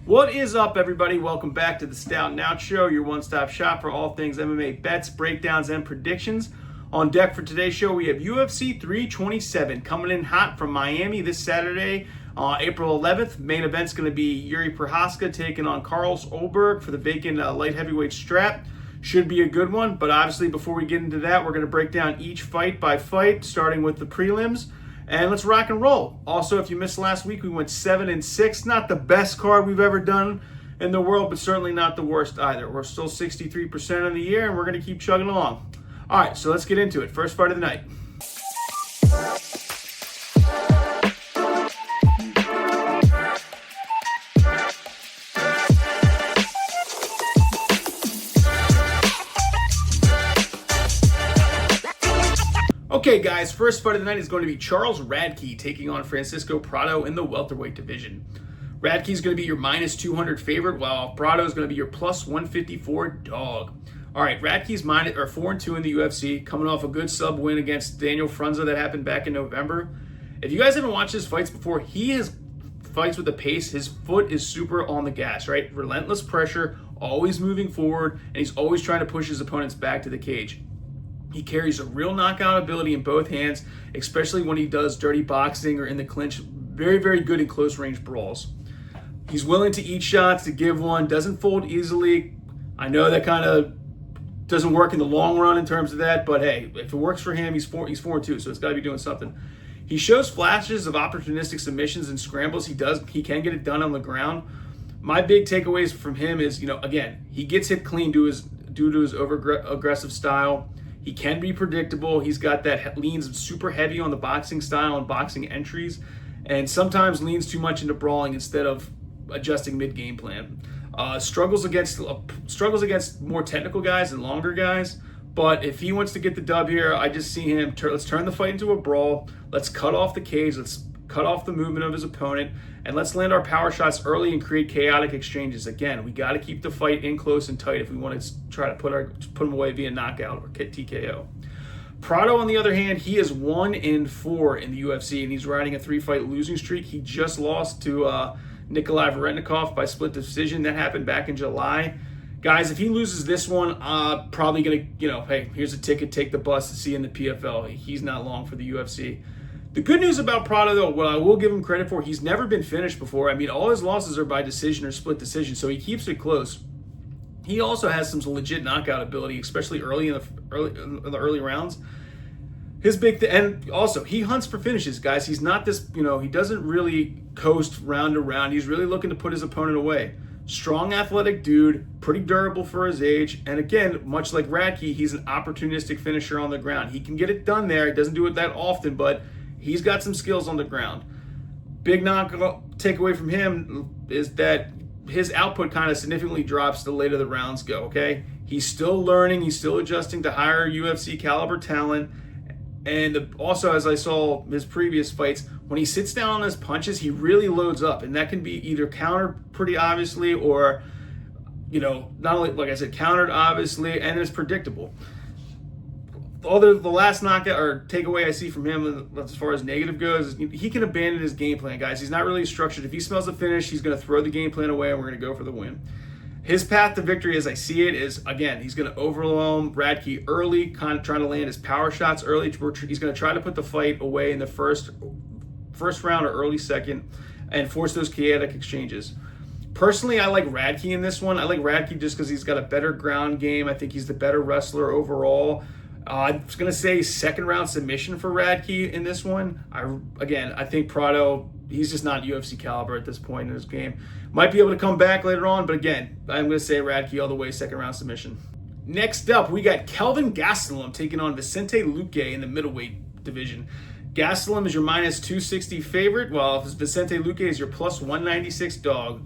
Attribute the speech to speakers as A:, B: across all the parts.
A: What is up, everybody? Welcome back to the Stout and Out Show, your one-stop shop for all things MMA bets, breakdowns, and predictions. On deck for today's show, we have UFC 327 coming in hot from Miami this Saturday, April 11th. Main event's going to be Jiri Procházka taking on Carlos Ulberg for the vacant light heavyweight strap. Should be a good one, but obviously before we get into that, we're going to break down each fight by fight, starting with the prelims. And let's rock and roll. Also, if you missed last week, we went 7-6. Not the best card we've ever done in the world, but certainly not the worst either. We're still 63% of the year, and we're going to keep chugging along. All right, so let's get into it. First fight of the night. Okay, guys, first fight of the night is going to be Charles Radtke taking on Fransico Prado in the welterweight division. Radtke is going to be your minus 200 favorite, while Prado is going to be your plus 154 dog. All right, Radtke's 4-2 in the UFC, coming off a good sub win against Daniel Frunza that happened back in November. If you guys haven't watched his fights before, he has fights with the pace. His foot is super on the gas, right? Relentless pressure, always moving forward, and he's always trying to push his opponents back to the cage. He carries a real knockout ability in both hands, especially when he does dirty boxing or in the clinch. Very, very good in close-range brawls. He's willing to eat shots, to give one, doesn't fold easily. I know that kind of doesn't work in the long run in terms of that, but hey, if it works for him, he's 4-2, so it's got to be doing something. He shows flashes of opportunistic submissions and scrambles. He can get it done on the ground. My big takeaways from him is, again, he gets hit clean due to his over-aggressive style. He can be predictable. He's got that leans super heavy on the boxing style and boxing entries, and sometimes leans too much into brawling instead of adjusting mid-game plan. Struggles against more technical guys and longer guys, but if he wants to get the dub here, I just see him. Let's turn the fight into a brawl. Let's cut off the cage. Let's cut off the movement of his opponent, and let's land our power shots early and create chaotic exchanges. Again, we got to keep the fight in close and tight if we want to try to put him away via knockout or TKO. Prado, on the other hand, he is 1-4 in the UFC, and he's riding a 3-fight losing streak. He just lost to Nikolai Varetnikov by split decision. That happened back in July. Guys, if he loses this one, probably going to, hey, here's a ticket, take the bus to see in the PFL. He's not long for the UFC. The good news about Prado, though, what I will give him credit for, he's never been finished before. I mean, all his losses are by decision or split decision, so he keeps it close. He also has some legit knockout ability, especially early in the early rounds. His big and also he hunts for finishes, guys. He's not this, he doesn't really coast round to round. He's really looking to put his opponent away. Strong, athletic dude, pretty durable for his age, and again, much like Radtke, he's an opportunistic finisher on the ground. He can get it done there. He doesn't do it that often, but he's got some skills on the ground. Big takeaway from him is that his output kind of significantly drops the later the rounds go, okay? He's still learning. He's still adjusting to higher UFC caliber talent. And also, as I saw his previous fights, when he sits down on his punches, he really loads up. And that can be either countered pretty obviously or, not only, like I said, countered obviously, and it's predictable. The last knockout or takeaway I see from him as far as negative goes is he can abandon his game plan, guys. He's not really structured. If he smells a finish, he's going to throw the game plan away and we're going to go for the win. His path to victory, as I see it, is, again, he's going to overwhelm Radtke early, kind of trying to land his power shots early. He's going to try to put the fight away in the first round or early second and force those chaotic exchanges. Personally, I like Radtke in this one. I like Radtke just because he's got a better ground game. I think he's the better wrestler overall. I was going to say second round submission for Radtke in this one. I think Prado, he's just not UFC caliber at this point in his game. Might be able to come back later on, but again, I'm going to say Radtke all the way, second round submission. Next up, we got Kelvin Gastelum taking on Vicente Luque in the middleweight division. Gastelum is your minus 260 favorite, while Vicente Luque is your plus 196 dog.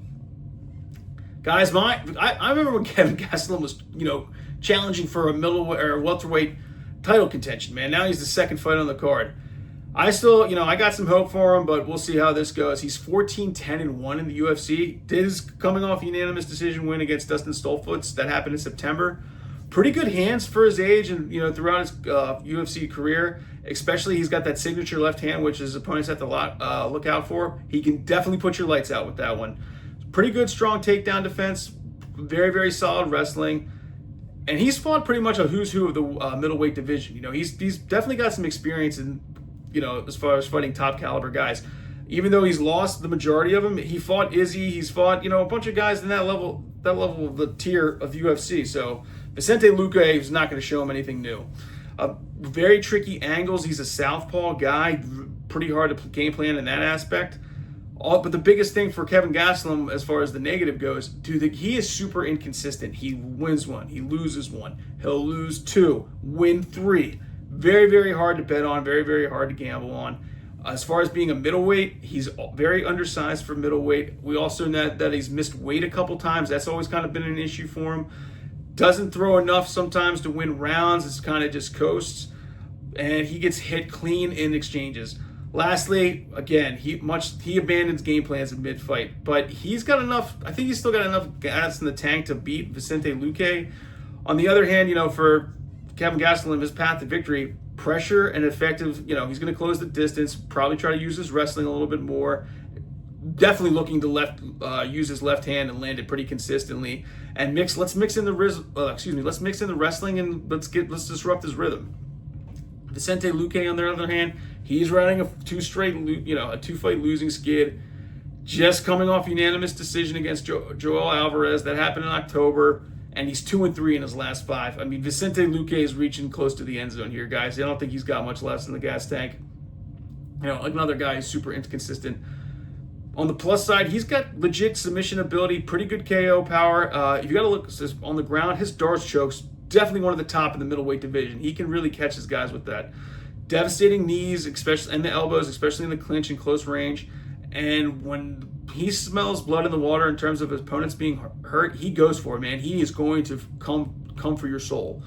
A: Guys, I remember when Kevin Gastelum was, challenging for a middleweight or welterweight title contention, man. Now he's the second fight on the card. I still, I got some hope for him, but we'll see how this goes. He's 14-10-1 in the UFC. Diz coming off a unanimous decision win against Dustin Stoltzfus that happened in September. Pretty good hands for his age and, throughout his UFC career. Especially he's got that signature left hand, which his opponents have to look out for. He can definitely put your lights out with that one. Pretty good, strong takedown defense. Very, very solid wrestling. And he's fought pretty much a who's who of the middleweight division. You know, he's definitely got some experience in, you know, as far as fighting top caliber guys. Even though he's lost the majority of them, he fought Izzy. He's fought, you know, a bunch of guys in that level of the tier of UFC. So Vicente Luque is not going to show him anything new. Very tricky angles. He's a southpaw guy. Pretty hard to game plan in that aspect. But the biggest thing for Kevin Gastelum, as far as the negative goes, dude, he is super inconsistent. He wins one, he loses one, he'll lose two, win three. Very, very hard to bet on, very, very hard to gamble on. As far as being a middleweight, he's very undersized for middleweight. We also know that he's missed weight a couple times. That's always kind of been an issue for him. Doesn't throw enough sometimes to win rounds. It's kind of just coasts. And he gets hit clean in exchanges. Lastly, again, he abandons game plans in mid-fight, but he's got enough. I think he's still got enough gas in the tank to beat Vicente Luque. On the other hand, you know, for Kevin Gastelum, his path to victory, pressure and effective. You know, he's going to close the distance. Probably try to use his wrestling a little bit more. Definitely looking to use his left hand and land it pretty consistently. And let's mix in the wrestling and let's disrupt his rhythm. Vicente Luque, on the other hand, he's riding a two-fight losing skid. Just coming off unanimous decision against Joel Alvarez. That happened in October, and he's 2-3 in his last 5. I mean, Vicente Luque is reaching close to the end zone here, guys. I don't think he's got much left in the gas tank. You know, another guy who's super inconsistent. On the plus side, he's got legit submission ability, pretty good KO power. If you got to look on the ground, his darts chokes, definitely one of the top in the middleweight division. He can really catch his guys with that. Devastating knees, especially and the elbows, especially in the clinch and close range. And when he smells blood in the water in terms of his opponents being hurt, he goes for it, man. He is going to come for your soul.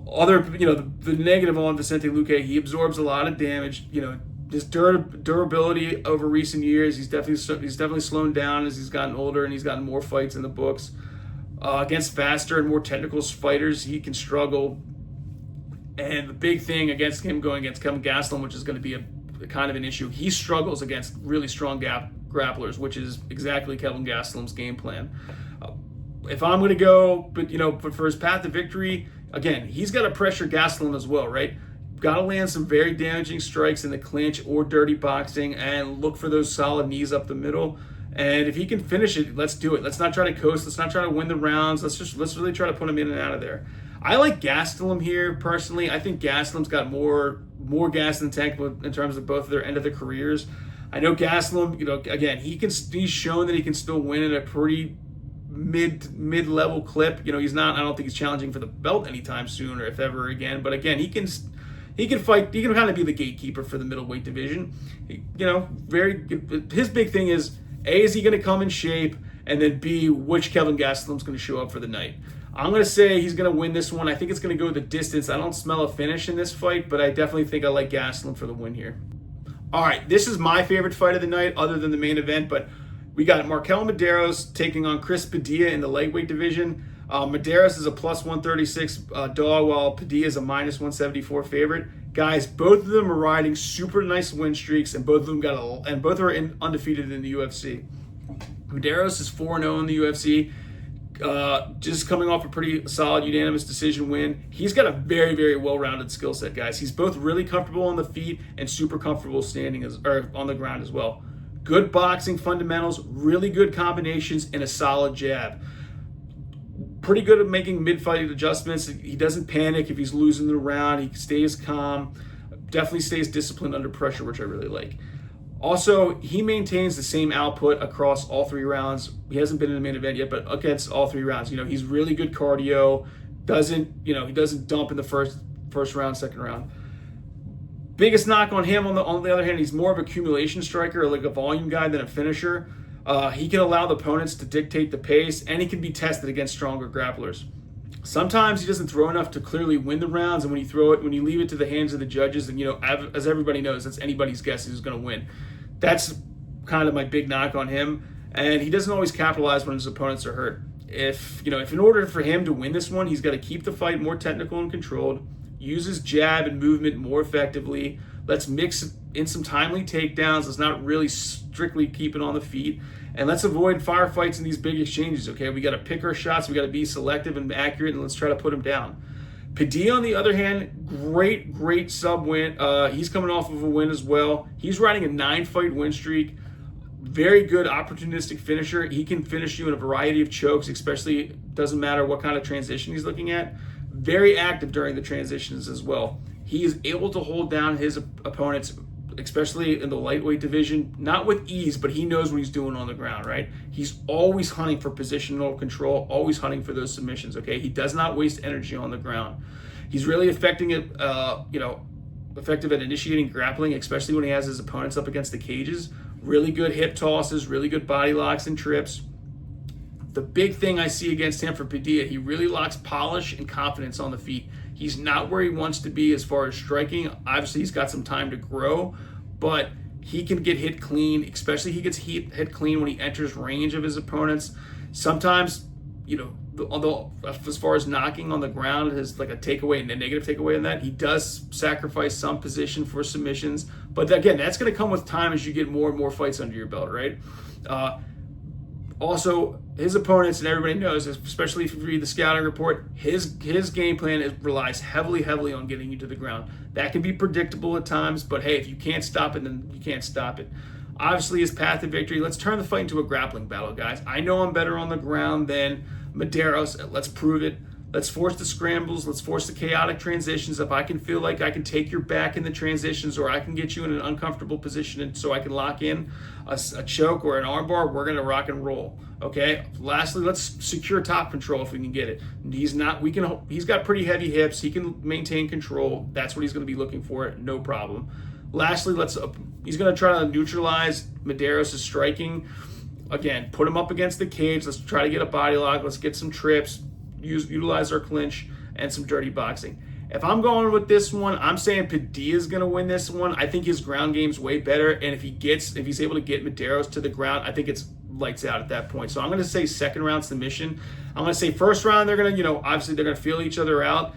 A: The negative on Vicente Luque, he absorbs a lot of damage. You know, his durability over recent years, he's definitely slowed down as he's gotten older and he's gotten more fights in the books. Against faster and more technical fighters, he can struggle. And the big thing against him going against Kevin Gastelum, which is going to be a kind of an issue, he struggles against really strong grapplers, which is exactly Kevin Gastelum's game plan. If I'm going to go, but for his path to victory, again, he's got to pressure Gastelum as well, right? Got to land some very damaging strikes in the clinch or dirty boxing and look for those solid knees up the middle. And if he can finish it, let's do it. Let's not try to coast. Let's not try to win the rounds. Let's really try to put him in and out of there. I like Gastelum here personally. I think Gastelum's got more gas in the tank in terms of both of their end of their careers. I know Gastelum, again, he's shown that he can still win at a pretty mid-level clip. He's not. I don't think he's challenging for the belt anytime soon or if ever again. But again, he can fight. He can kind of be the gatekeeper for the middleweight division. Very good. His big thing is, A, is he going to come in shape? And then B, which Kevin Gastelum's going to show up for the night? I'm going to say he's going to win this one. I think it's going to go the distance. I don't smell a finish in this fight, but I definitely think I like Gastelum for the win here. All right, this is my favorite fight of the night other than the main event, but we got MarQuel Mederos taking on Chris Padilla in the lightweight division. Mederos is a plus 136 dog, while Padilla is a minus 174 favorite. Guys, both of them are riding super nice win streaks, and both of them both are undefeated in the UFC. Mederos is 4-0 in the UFC, just coming off a pretty solid unanimous decision win. He's got a very, very well-rounded skill set, guys. He's both really comfortable on the feet and super comfortable standing on the ground as well. Good boxing fundamentals, really good combinations, and a solid jab. Pretty good at making mid-fight adjustments. He doesn't panic if he's losing the round. He stays calm. Definitely stays disciplined under pressure, which I really like. Also, he maintains the same output across all 3 rounds. He hasn't been in the main event yet, but against all 3 rounds. He's really good cardio. He doesn't dump in the first round, second round. Biggest knock on him, on the other hand, he's more of an accumulation striker, like a volume guy than a finisher. He can allow the opponents to dictate the pace, and he can be tested against stronger grapplers. Sometimes he doesn't throw enough to clearly win the rounds, and when you leave it to the hands of the judges, and as everybody knows, that's anybody's guess who's going to win. That's kind of my big knock on him, and he doesn't always capitalize when his opponents are hurt. If in order for him to win this one, he's got to keep the fight more technical and controlled, use his jab and movement more effectively. Let's mix in some timely takedowns. Let's not really strictly keep it on the feet. And let's avoid firefights in these big exchanges, okay? We got to pick our shots. We got to be selective and accurate, and let's try to put him down. Padilla, on the other hand, great sub win. He's coming off of a win as well. He's riding a 9-fight win streak. Very good opportunistic finisher. He can finish you in a variety of chokes, especially doesn't matter what kind of transition he's looking at. Very active during the transitions as well. He is able to hold down his opponents, especially in the lightweight division, not with ease, but he knows what he's doing on the ground, right? He's always hunting for positional control, always hunting for those submissions, okay? He does not waste energy on the ground. He's really effective at initiating grappling, especially when he has his opponents up against the cages. Really good hip tosses, really good body locks and trips. The big thing I see against him for Padilla, he really lacks polish and confidence on the feet. He's not where he wants to be as far as striking. Obviously, he's got some time to grow, but he can get hit clean, especially he gets hit clean when he enters range of his opponents. Sometimes, although as far as knocking on the ground is like a takeaway and a negative takeaway in that, he does sacrifice some position for submissions. But again, that's going to come with time as you get more and more fights under your belt, right? Also, his opponents, and everybody knows, especially if you read the scouting report, his game plan relies heavily on getting you to the ground. That can be predictable at times, but hey, if you can't stop it, then you can't stop it. Obviously, his path to victory, let's turn the fight into a grappling battle, guys. I know I'm better on the ground than Mederos. Let's prove it. Let's force the scrambles. Let's force the chaotic transitions. If I can feel like I can take your back in the transitions, or I can get you in an uncomfortable position and so I can lock in a choke or an armbar, we're going to rock and roll. Okay. Lastly, let's secure top control if we can get it. He's got pretty heavy hips. He can maintain control. That's what he's going to be looking for. No problem. Lastly, he's going to try to neutralize Mederos' striking. Again, put him up against the cage. Let's try to get a body lock. Let's get some trips. Utilize our clinch and some dirty boxing. If I'm going with this one, I'm saying Padilla's going to win this one. I think his ground game's way better, and if he's able to get Mederos to the ground, I think it's lights out at that point. So I'm going to say second round submission. I'm going to say first round, they're going to, obviously they're going to feel each other out.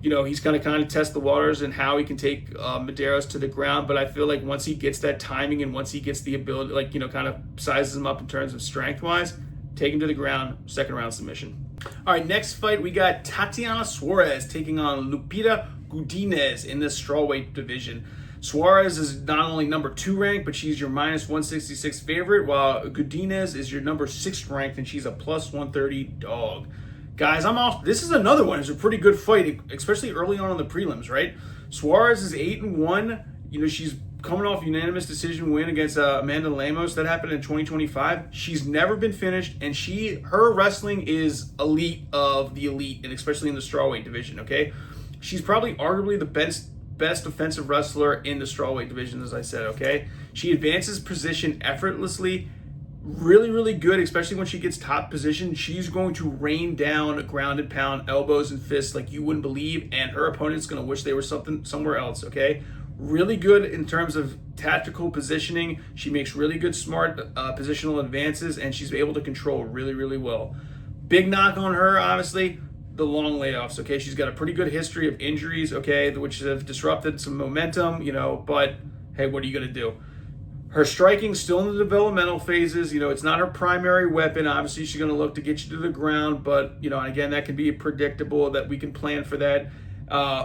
A: He's going to kind of test the waters and how he can take Mederos to the ground. But I feel like once he gets that timing and once he gets the ability, kind of sizes him up in terms of strength-wise, take him to the ground, second round submission. All right, next fight, we got Tatiana Suarez taking on Godiinez in the strawweight division. Suarez is not only number 2 ranked, but she's your minus 166 favorite, while Godiinez is your number 6 ranked, and she's a plus 130 dog. Guys, I'm off. This is another one. It's a pretty good fight, especially early on in the prelims, right? Suarez is 8-1. She's coming off a unanimous decision win against Amanda Lemos. That happened in 2025. She's never been finished, and her wrestling is elite of the elite, and especially in the strawweight division, okay? She's probably arguably the best offensive wrestler in the strawweight division, as I said, okay? She advances position effortlessly. Really good, especially when she gets top position. She's going to rain down ground and pound, elbows and fists like you wouldn't believe, and her opponent's going to wish they were somewhere else, okay? Really good in terms of tactical positioning. She makes really good, smart positional advances, and she's able to control really well. Big knock on her, obviously, the long layoffs, okay? She's got a pretty good history of injuries, okay, which have disrupted some momentum, but hey, what are you going to do? Her striking's still in the developmental phases. It's not her primary weapon. Obviously, she's going to look to get you to the ground, but, again, that can be predictable, that we can plan for that.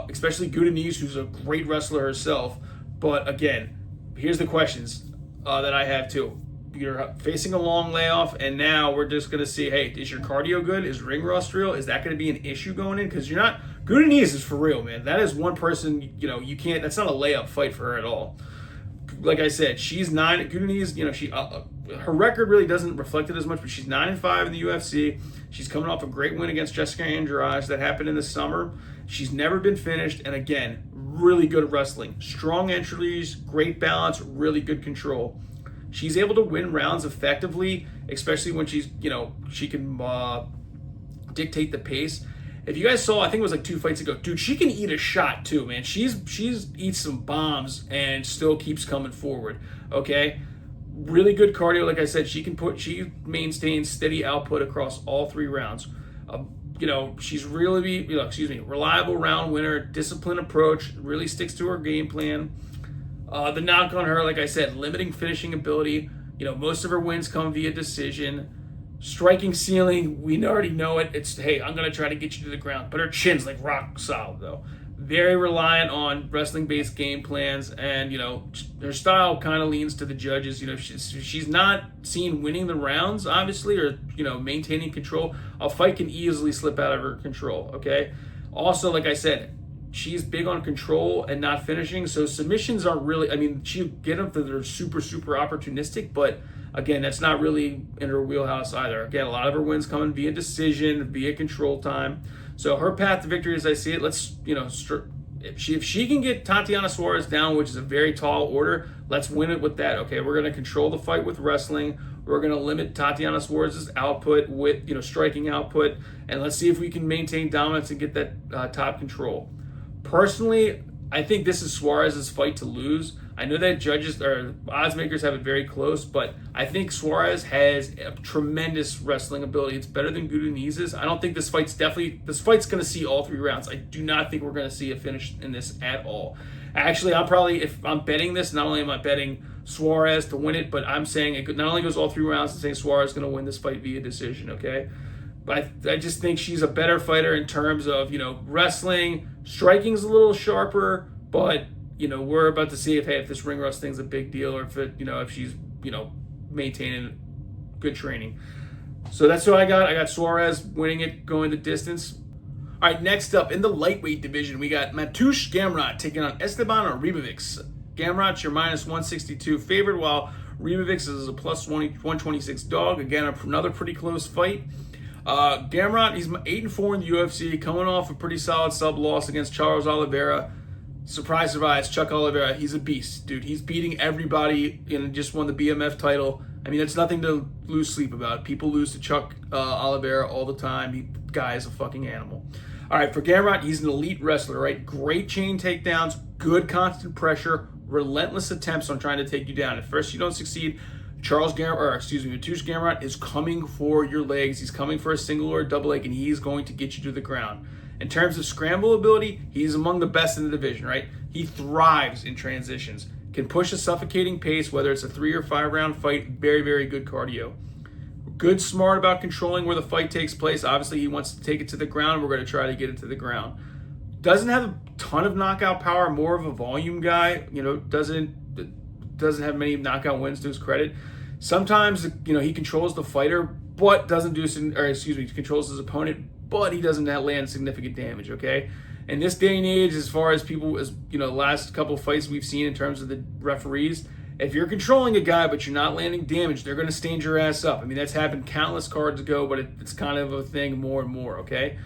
A: Especially Godiinez, who's a great wrestler herself. But again, here's the questions that I have too. You're facing a long layoff, and now we're just going to see, hey, is your cardio good? Is ring rust real? Is that going to be an issue going in? Because Godiinez is for real, man. That is one person, you can't, that's not a layup fight for her at all. Like I said, she's 9. Godiinez, her record really doesn't reflect it as much, but she's 9-5 in the UFC. She's coming off a great win against Jessica Andrade that happened in the summer. She's never been finished, and again, really good at wrestling. Strong entries, great balance, really good control. She's able to win rounds effectively, especially when she can dictate the pace. If you guys saw, I think it was like 2 fights ago, dude, she can eat a shot too, man. She's eats some bombs and still keeps coming forward, okay? Really good cardio, like I said. She maintains steady output across all 3 rounds. She's really, reliable round winner, disciplined approach, really sticks to her game plan. The knock on her, like I said, limiting finishing ability. Most of her wins come via decision. Striking ceiling, we already know it. It's, hey, I'm going to try to get you to the ground. But her chin's like rock solid, though. Very reliant on wrestling-based game plans. And, her style kind of leans to the judges. She's not seen winning the rounds, obviously, or, maintaining control. A fight can easily slip out of her control, okay? Also, like I said, she's big on control and not finishing. So submissions aren't really, she'll get them that they're super, super opportunistic, but again, that's not really in her wheelhouse either. Again, a lot of her wins coming via decision, via control time. So her path to victory, as I see it, if she can get Tatiana Suarez down, which is a very tall order, let's win it with that. Okay, we're going to control the fight with wrestling. We're going to limit Tatiana Suarez's output with, striking output. And let's see if we can maintain dominance and get that top control. Personally, I think this is Suarez's fight to lose. I know that judges or odds makers have it very close, but I think Suarez has a tremendous wrestling ability. It's better than Godiinez's. I don't think this fight's going to see all 3 rounds. I do not think we're going to see a finish in this at all. Actually, if I'm betting this, not only am I betting Suarez to win it, but I'm saying it not only goes all 3 rounds, I'm saying Suarez is going to win this fight via decision, okay? But I just think she's a better fighter in terms of, wrestling. Striking's a little sharper, but we're about to see if this ring rust thing's a big deal, or if she's, maintaining good training. So that's what I got. I got Suarez winning it, going the distance. All right, next up in the lightweight division, we got Mateusz Gamrot taking on Esteban or Ribovics. Gamrot's your minus 162 favorite, while Ribovics is a plus 126 dog. Again, another pretty close fight. Gamrot, he's 8-4 in the UFC, coming off a pretty solid sub loss against Charles Oliveira. Surprise, surprise, Chuck Oliveira, he's a beast, dude. He's beating everybody and just won the BMF title. It's nothing to lose sleep about. People lose to Chuck Oliveira all the time. Guy is a fucking animal. All right, for Gamrot, he's an elite wrestler, right? Great chain takedowns, good constant pressure, relentless attempts on trying to take you down. At first you don't succeed, Mateusz Gamrot is coming for your legs. He's coming for a single or a double leg, and he's going to get you to the ground. In terms of scramble ability, he's among the best in the division, right? He thrives in transitions, can push a suffocating pace, whether it's a 3 or 5 round fight. Very, very good cardio. Good, smart about controlling where the fight takes place. Obviously, he wants to take it to the ground. We're going to try to get it to the ground. Doesn't have a ton of knockout power, more of a volume guy. Doesn't have many knockout wins to his credit. Sometimes, he controls the fighter, but he controls his opponent, but he doesn't land significant damage, okay? In this day and age, as far as last couple of fights we've seen in terms of the referees, if you're controlling a guy but you're not landing damage, they're going to stand your ass up. That's happened countless cards ago, but it's kind of a thing more and more, okay?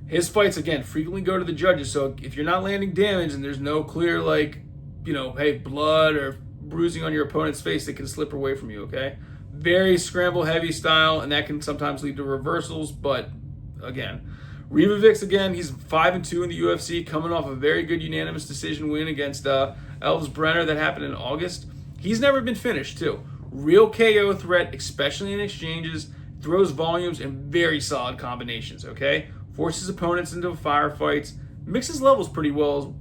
A: His fights, again, frequently go to the judges, so if you're not landing damage and there's no clear, blood or bruising on your opponent's face, that can slip away from you, okay? Very scramble heavy style, and that can sometimes lead to reversals, but again, Ribovics, again, he's 5-2 in the UFC, coming off a very good unanimous decision win against Elves Brenner that happened in August. He's never been finished, too. Real KO threat, especially in exchanges, throws volumes and very solid combinations, okay? Forces opponents into firefights, mixes levels pretty well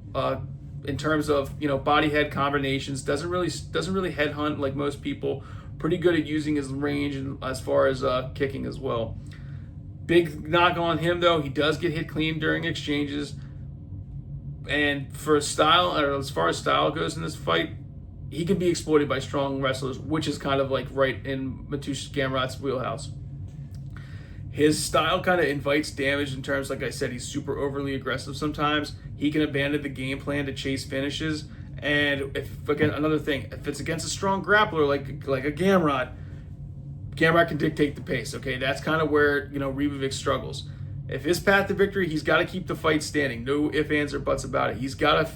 A: in terms of, body head combinations, doesn't really headhunt like most people. Pretty good at using his range and as far as kicking as well. Big knock on him, though, he does get hit clean during exchanges. And for style, or as far as style goes in this fight, he can be exploited by strong wrestlers, which is kind of right in Mateusz Gamrot's wheelhouse. His style kind of invites damage in terms, like I said, he's super overly aggressive sometimes. He can abandon the game plan to chase finishes. And if it's against a strong grappler like a Gamrot can dictate the pace, okay? That's kind of where, Ribovics struggles. If his path to victory, he's got to keep the fight standing. No ifs, ands, or buts about it. He's got to,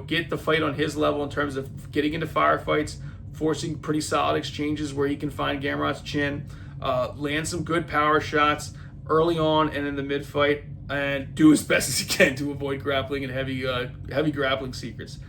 A: get the fight on his level in terms of getting into firefights, forcing pretty solid exchanges where he can find Gamrot's chin, land some good power shots early on and in the mid-fight, and do as best as he can to avoid grappling and heavy grappling secrets.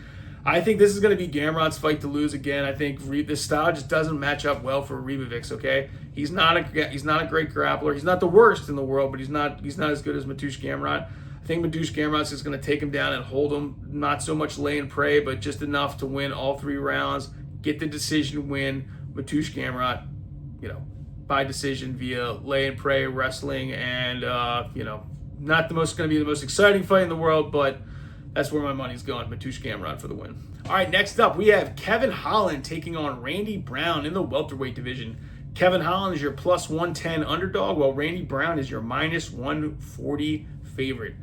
A: I think this is going to be Gamrot's fight to lose again. I think this style just doesn't match up well for Ribovics, okay? He's not a great grappler. He's not the worst in the world, but he's not as good as Mateusz Gamrot. I think Mateusz Gamrot's just going to take him down and hold him. Not so much lay and pray, but just enough to win all 3 rounds, get the decision win, Mateusz Gamrot, by decision via lay and pray wrestling, and not going to be the most exciting fight in the world, but that's where my money's going. Mateusz Gamrot for the win. All right, next up we have Kevin Holland taking on Randy Brown in the welterweight division. Kevin Holland is your plus 110 underdog, while Randy Brown is your minus 140 favorite.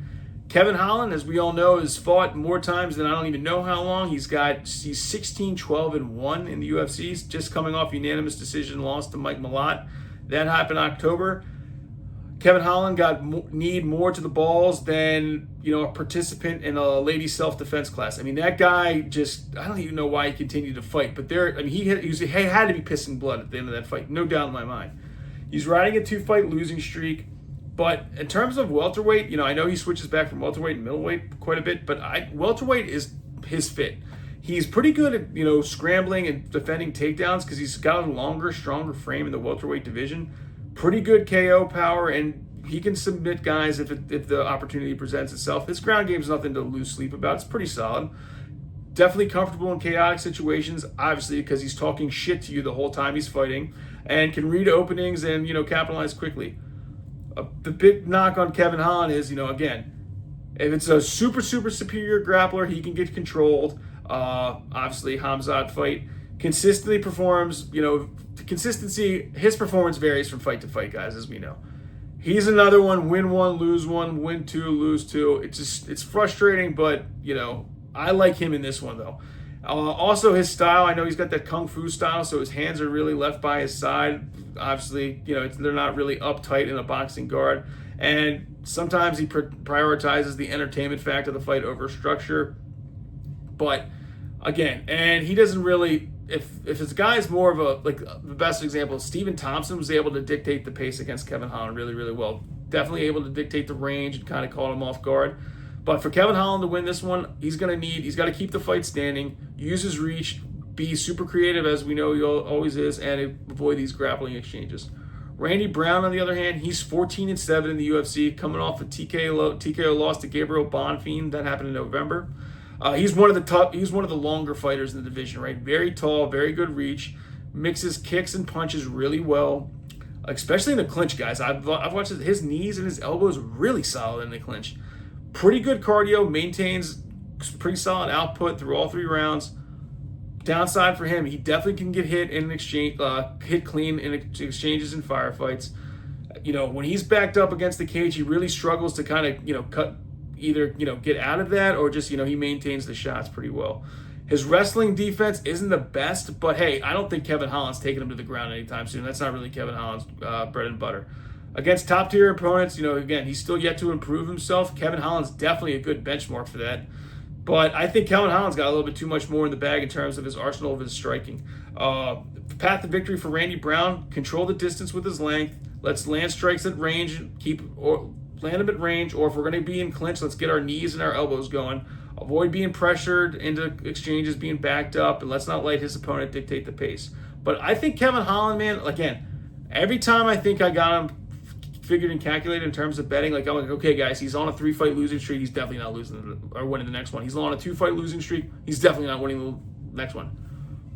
A: Kevin Holland, as we all know, has fought more times than I don't even know how long. He's 16, 12, and 1 in the UFC. He's just coming off unanimous decision loss to Mike Malott. That happened in October. Kevin Holland need more to the balls than a participant in a ladies self-defense class. I mean, that guy I don't even know why he continued to fight. But he had to be pissing blood at the end of that fight, no doubt in my mind. He's riding a 2-fight losing streak. But in terms of welterweight, I know he switches back from welterweight and middleweight quite a bit, but welterweight is his fit. He's pretty good at, scrambling and defending takedowns because he's got a longer, stronger frame in the welterweight division. Pretty good KO power, and he can submit guys if the opportunity presents itself. His ground game is nothing to lose sleep about. It's pretty solid. Definitely comfortable in chaotic situations, obviously, because he's talking shit to you the whole time he's fighting, and can read openings and, capitalize quickly. The big knock on Kevin Holland is, again, if it's a super, super superior grappler, he can get controlled. Obviously, Hamzat fight consistently performs, consistency, his performance varies from fight to fight, guys, as we know. He's another one, win 1, lose 1, win 2, lose 2. It's frustrating, but, I like him in this one, though. Also, his style, I know he's got that kung fu style, so his hands are really left by his side. Obviously, they're not really uptight in a boxing guard. And sometimes he prioritizes the entertainment factor of the fight over structure. But, again, and he doesn't really, if his guy is more of the best example, Stephen Thompson was able to dictate the pace against Kevin Holland really, really well. Definitely able to dictate the range and kind of caught him off guard. But for Kevin Holland to win this one, he's got to keep the fight standing, use his reach, be super creative as we know he always is, and avoid these grappling exchanges. Randy Brown, on the other hand, he's 14-7 in the UFC, coming off a TKO loss to Gabriel Bonfim. That happened in November. He's one of the longer fighters in the division, right? Very tall, very good reach, mixes kicks and punches really well, especially in the clinch, guys. I've watched his knees and his elbows really solid in the clinch. Pretty good cardio, maintains pretty solid output through all 3 rounds. Downside for him, he definitely can get hit in exchange, hit clean in exchanges and firefights. When he's backed up against the cage, he really struggles to kind of, cut either, get out of that or just, he maintains the shots pretty well. His wrestling defense isn't the best, but hey, I don't think Kevin Holland's taking him to the ground anytime soon. That's not really Kevin Holland's bread and butter. Against top-tier opponents, again, he's still yet to improve himself. Kevin Holland's definitely a good benchmark for that. But I think Kevin Holland's got a little bit too much more in the bag in terms of his arsenal of his striking. Path to victory for Randy Brown, control the distance with his length. Let's land strikes at range, land them at range, or if we're going to be in clinch, let's get our knees and our elbows going. Avoid being pressured into exchanges, being backed up, and let's not let his opponent dictate the pace. But I think Kevin Holland, man, again, every time I think I got him figured and calculated in terms of betting, I'm like, okay, guys, he's on a 3-fight losing streak. He's definitely not losing or winning the next one. He's on a 2-fight losing streak. He's definitely not winning the next one.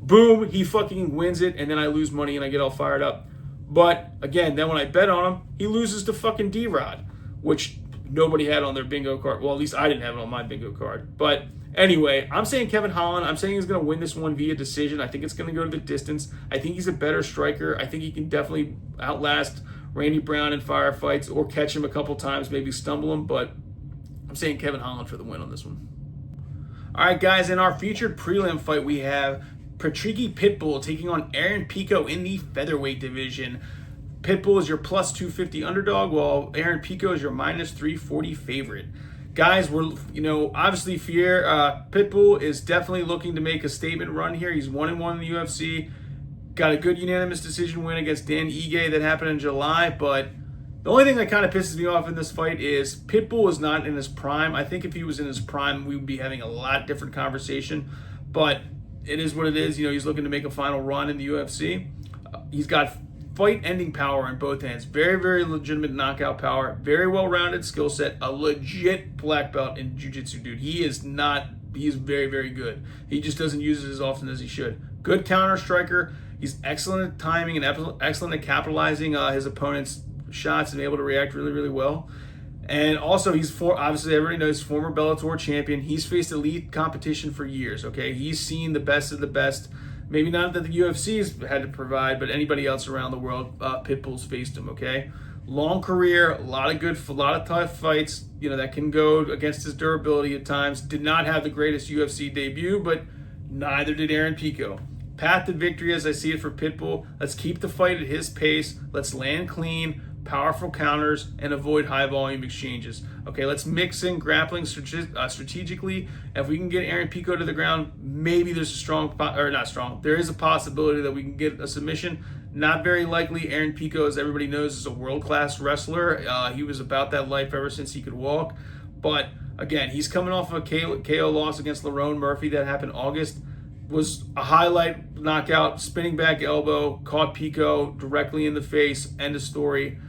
A: Boom, he fucking wins it, and then I lose money and I get all fired up. But again, then when I bet on him, he loses to fucking D-Rod, which nobody had on their bingo card. Well, at least I didn't have it on my bingo card. But anyway, I'm saying Kevin Holland. I'm saying he's going to win this one via decision. I think it's going to go to the distance. I think he's a better striker. I think he can definitely outlast Randy Brown in firefights or catch him a couple times, maybe stumble him, but I'm saying Kevin Holland for the win on this one. All right, guys, in our featured prelim fight, we have Patricio Pitbull taking on Aaron Pico in the featherweight division. Pitbull is your plus 250 underdog, while Aaron Pico is your minus 340 favorite. Guys, we're, obviously Pitbull is definitely looking to make a statement run here. He's 1-1 in the UFC. Got a good unanimous decision win against Dan Ige that happened in July, but the only thing that kind of pisses me off in this fight is Pitbull is not in his prime. I think if he was in his prime, we would be having a lot different conversation, but it is what it is. He's looking to make a final run in the UFC. He's got fight-ending power in both hands. Very, very legitimate knockout power. Very well-rounded skill set. A legit black belt in jiu-jitsu, dude. He is very, very good. He just doesn't use it as often as he should. Good counter striker. He's excellent at timing and excellent at capitalizing his opponent's shots and able to react really, really well. And also, obviously everybody knows former Bellator champion. He's faced elite competition for years. Okay, he's seen the best of the best. Maybe not that the UFC's had to provide, but anybody else around the world, Pitbull's faced him. Okay, long career, a lot of tough fights. That can go against his durability at times. Did not have the greatest UFC debut, but neither did Aaron Pico. Path to victory, as I see it for Pitbull. Let's keep the fight at his pace. Let's land clean, powerful counters, and avoid high volume exchanges. Okay, let's mix in grappling strategically. If we can get Aaron Pico to the ground, maybe there's there is a possibility that we can get a submission. Not very likely. Aaron Pico, as everybody knows, is a world-class wrestler. He was about that life ever since he could walk. But again, he's coming off of a KO loss against Lerone Murphy that happened August. Was a highlight knockout, spinning back elbow, caught Pico directly in the face, end of story.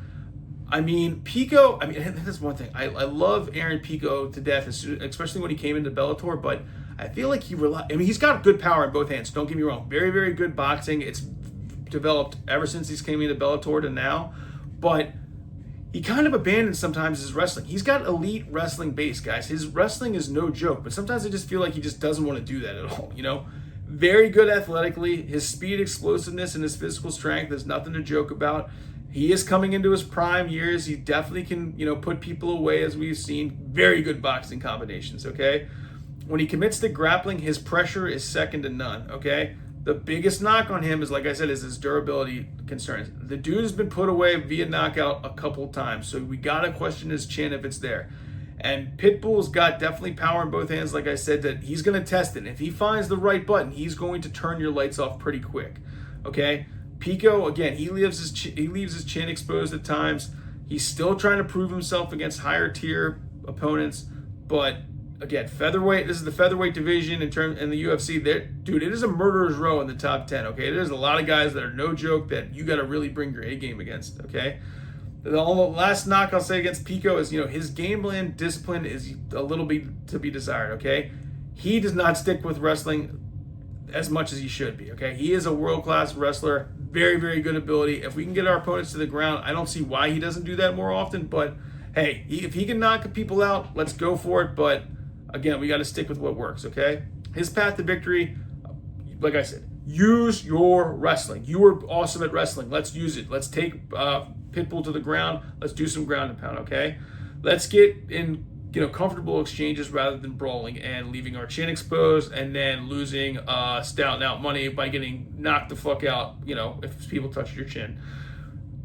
A: Pico, that's one thing. I love Aaron Pico to death, especially when he came into Bellator, but I feel like he's got good power in both hands, don't get me wrong. Very, very good boxing. It's developed ever since he's came into Bellator to now, but he kind of abandons sometimes his wrestling. He's got elite wrestling base, guys. His wrestling is no joke, but sometimes I just feel like he just doesn't want to do that at all, Very good athletically. His speed, explosiveness, and his physical strength is nothing to joke about. He is coming into his prime years. He definitely can, put people away, as we've seen. Very good boxing combinations, okay? When he commits to grappling, his pressure is second to none, okay? The biggest knock on him is, like I said, is his durability concerns. The dude has been put away via knockout a couple times, so we got to question his chin if it's there. And Pitbull's got definitely power in both hands, like I said, that he's going to test it. If he finds the right button, he's going to turn your lights off pretty quick, okay? Pico, again, he leaves his chin exposed at times. He's still trying to prove himself against higher tier opponents, but again, featherweight. This is the featherweight division in the UFC. Dude, it is a murderer's row in the top 10. Okay, there's a lot of guys that are no joke that you got to really bring your A game against. Okay, the last knock I'll say against Pico is his game plan discipline is a little bit to be desired. Okay, he does not stick with wrestling as much as he should be. Okay, he is a world-class wrestler. Very, very good ability. If we can get our opponents to the ground, I don't see why he doesn't do that more often. But hey, if he can knock people out, let's go for it. But again, we got to stick with what works, okay? His path to victory, like I said, use your wrestling. You were awesome at wrestling. Let's use it. Let's take Pitbull to the ground. Let's do some ground and pound, okay? Let's get in comfortable exchanges rather than brawling and leaving our chin exposed and then losing Stout out money by getting knocked the fuck out, if people touch your chin.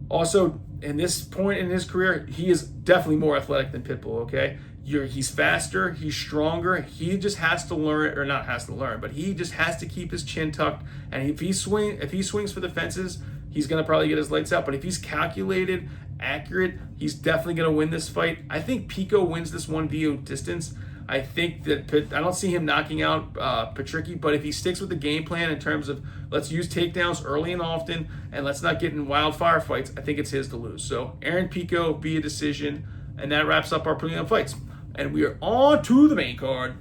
A: Also, in this point in his career, he is definitely more athletic than Pitbull, okay? He's faster, he's stronger. He just has to learn, or not has to learn, but he just has to keep his chin tucked. And if he swings for the fences, he's gonna probably get his lights out. But if he's calculated, accurate, he's definitely gonna win this fight. I think Pico wins this one via distance. I think that I don't see him knocking out Patricio, but if he sticks with the game plan in terms of let's use takedowns early and often, and let's not get in wildfire fights, I think it's his to lose. So Aaron Pico via decision, and that wraps up our prelim fights. And we are on to the main card.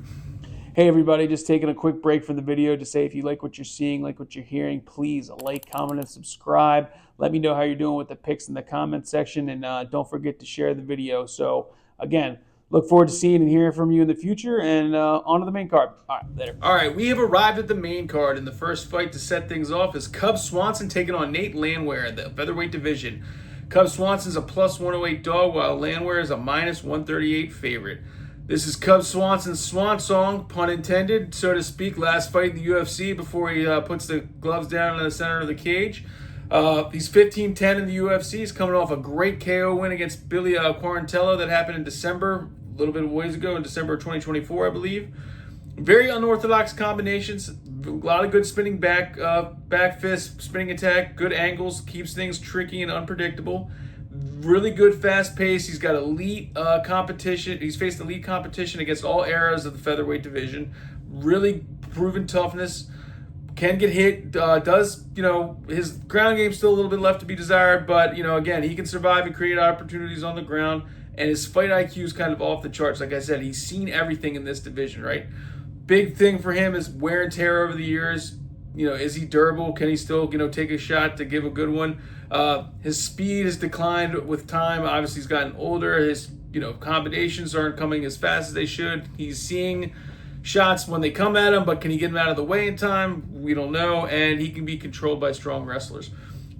A: Hey everybody, just taking a quick break from the video to say if you like what you're seeing, like what you're hearing, please like, comment, and subscribe. Let me know how you're doing with the picks in the comment section, and don't forget to share the video. So again, look forward to seeing and hearing from you in the future, and on to the main card. All right, later. All right, we have arrived at the main card, and the first fight to set things off is Cub Swanson taking on Nate Landwehr in the featherweight division. Cub Swanson's a plus 108 dog, while Landwehr is a minus 138 favorite. This is Cub Swanson's swan song, pun intended, so to speak, last fight in the UFC before he puts the gloves down in the center of the cage. He's 15-10 in the UFC. He's coming off a great KO win against Billy Quarantello that happened in December, a little bit of ways ago, in December of 2024, I believe. Very unorthodox combinations, a lot of good spinning back fist, spinning attack, good angles, keeps things tricky and unpredictable. Really good fast pace. He's got elite competition. He's faced elite competition against all eras of the featherweight division. Really proven toughness. Can get hit. Does, his ground game's still a little bit left to be desired, but, again, he can survive and create opportunities on the ground. And his fight IQ is kind of off the charts. Like I said, he's seen everything in this division, right? Big thing for him is wear and tear over the years. is he durable? Can he still, take a shot to give a good one? His speed has declined with time. Obviously, he's gotten older. His, combinations aren't coming as fast as they should. He's seeing shots when they come at him, but can he get them out of the way in time? We don't know. And he can be controlled by strong wrestlers.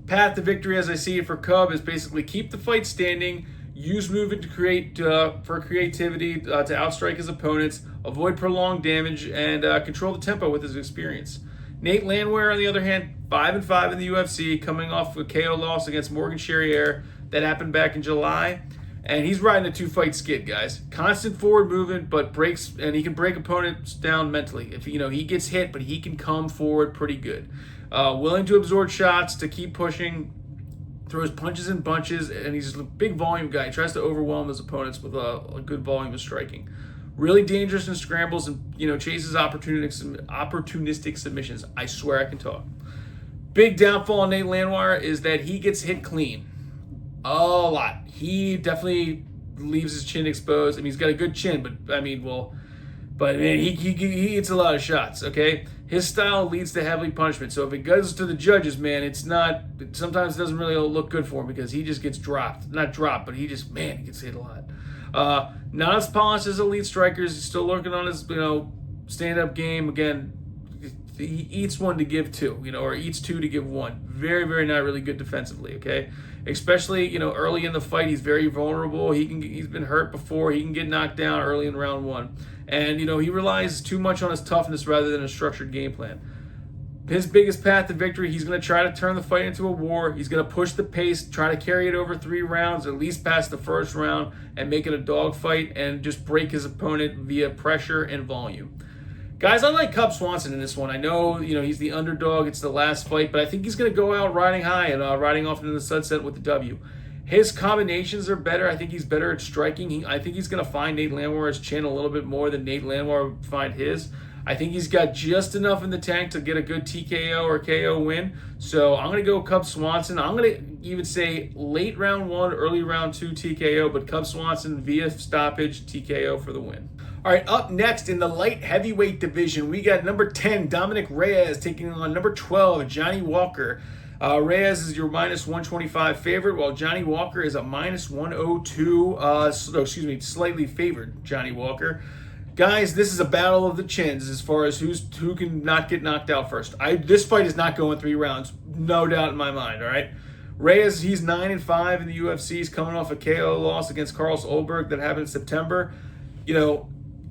A: Path to victory, as I see it for Cub, is basically keep the fight standing, use movement to create for creativity to outstrike his opponents, avoid prolonged damage, and control the tempo with his experience. Nate Landwehr, on the other hand, 5-5 in the UFC, coming off a KO loss against Morgan Charrier that happened back in July. And he's riding a 2-fight skid, guys. Constant forward movement, but breaks, and he can break opponents down mentally. If he gets hit, but he can come forward pretty good. Willing to absorb shots, to keep pushing, throws punches and bunches, and he's a big volume guy. He tries to overwhelm his opponents with a good volume of striking. Really dangerous in scrambles and, chases opportunistic submissions. I swear I can talk. Big downfall on Nate Landwehr is that he gets hit clean. A lot. He definitely leaves his chin exposed. I mean, he's got a good chin, but he eats a lot of shots, okay? His style leads to heavy punishment. So if it goes to the judges, man, sometimes it doesn't really look good for him because he just gets dropped. Not dropped, but he gets hit a lot. Not as polished as elite strikers. He's still working on his, stand-up game. Again, he eats one to give two, or eats two to give one. Very, very not really good defensively, okay? Especially, early in the fight, he's very vulnerable. He's been hurt before. He can get knocked down early in round one. And, he relies too much on his toughness rather than a structured game plan. His biggest path to victory, he's going to try to turn the fight into a war. He's going to push the pace, try to carry it over 3 rounds, at least past the first round, and make it a dogfight and just break his opponent via pressure and volume. Guys, I like Cub Swanson in this one. I know, he's the underdog. It's the last fight, but I think he's going to go out riding high and riding off into the sunset with the W. His combinations are better. I think he's better at striking. I think he's going to find Nate Landwehr's chin a little bit more than Nate Landwehr would find his. I think he's got just enough in the tank to get a good TKO or KO win. So I'm going to go Cub Swanson. I'm going to even say late round 1, early round 2 TKO, but Cub Swanson via stoppage TKO for the win. All right, up next in the light heavyweight division, we got number 10, Dominick Reyes, taking on number 12, Johnny Walker. Reyes is your minus 125 favorite, while Johnny Walker is a minus 102, slightly favored Johnny Walker. Guys, this is a battle of the chins as far as who can not get knocked out first. This fight is not going 3 rounds, no doubt in my mind, all right? Reyes, he's 9-5 in the UFC. He's coming off a KO loss against Carlos Ulberg that happened in September.